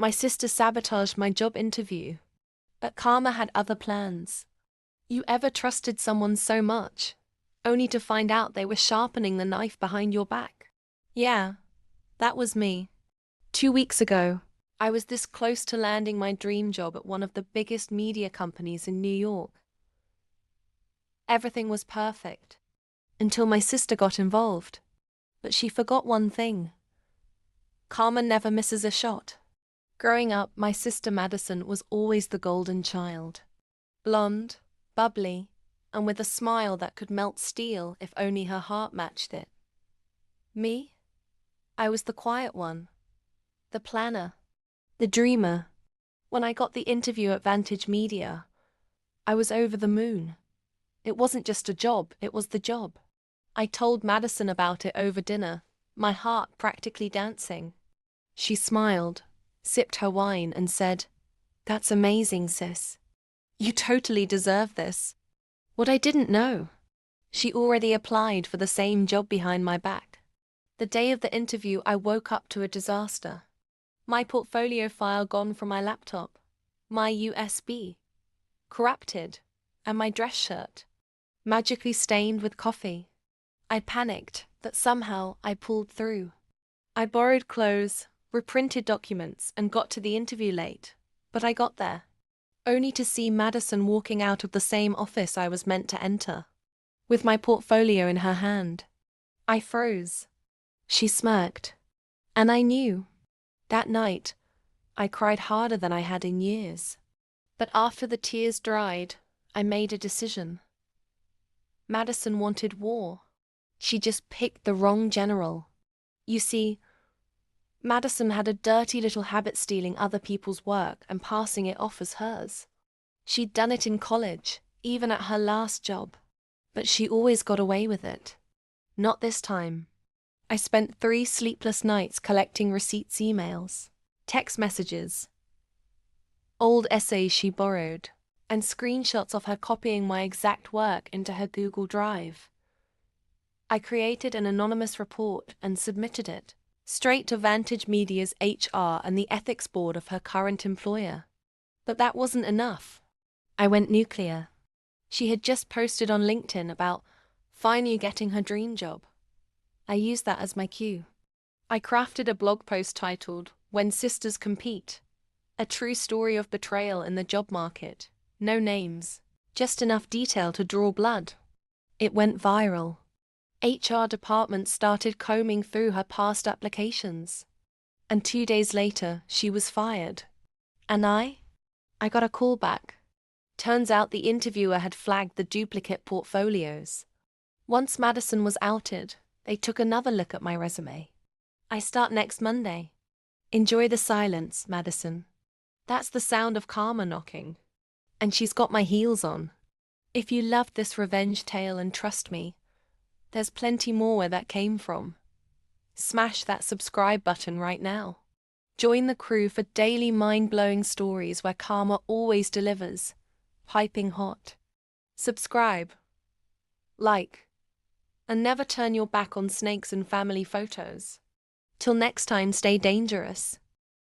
My sister sabotaged my job interview. But Karma had other plans. You ever trusted someone so much, only to find out they were sharpening the knife behind your back? Yeah, that was me. 2 weeks ago, I was this close to landing my dream job at one of the biggest media companies in New York. Everything was perfect, until my sister got involved. But she forgot one thing. Karma never misses a shot. Growing up, my sister Madison was always the golden child. Blonde, bubbly, and with a smile that could melt steel if only her heart matched it. Me? I was the quiet one. The planner. The dreamer. When I got the interview at Vantage Media, I was over the moon. It wasn't just a job, it was the job. I told Madison about it over dinner, my heart practically dancing. She smiled, sipped her wine, and said, "That's amazing, sis. You totally deserve this." What I didn't know, she already applied for the same job behind my back. The day of the interview, I woke up to a disaster. My portfolio file gone from my laptop, my USB corrupted, and my dress shirt magically stained with coffee. I panicked, but somehow I pulled through. I borrowed clothes, reprinted documents, and got to the interview late, but I got there, only to see Madison walking out of the same office I was meant to enter, with my portfolio in her hand. I froze. She smirked, and I knew. That night, I cried harder than I had in years. But after the tears dried, I made a decision. Madison wanted war. She just picked the wrong general. You see, Madison had a dirty little habit stealing other people's work and passing it off as hers. She'd done it in college, even at her last job. But she always got away with it. Not this time. I spent 3 sleepless nights collecting receipts, emails, text messages, old essays she borrowed, and screenshots of her copying my exact work into her Google Drive. I created an anonymous report and submitted it straight to Vantage Media's HR and the ethics board of her current employer. But that wasn't enough. I went nuclear. She had just posted on LinkedIn about finally getting her dream job. I used that as my cue. I crafted a blog post titled, "When Sisters Compete," a true story of betrayal in the job market. No names, just enough detail to draw blood. It went viral. HR departments started combing through her past applications. And 2 days later, she was fired. And I got a call back. Turns out the interviewer had flagged the duplicate portfolios. Once Madison was outed, they took another look at my resume. I start next Monday. Enjoy the silence, Madison. That's the sound of karma knocking. And she's got my heels on. If you loved this revenge tale, and trust me, there's plenty more where that came from, smash that subscribe button right now. Join the crew for daily mind-blowing stories where karma always delivers, piping hot. Subscribe, like, and never turn your back on snakes and family photos. Till next time, stay dangerous.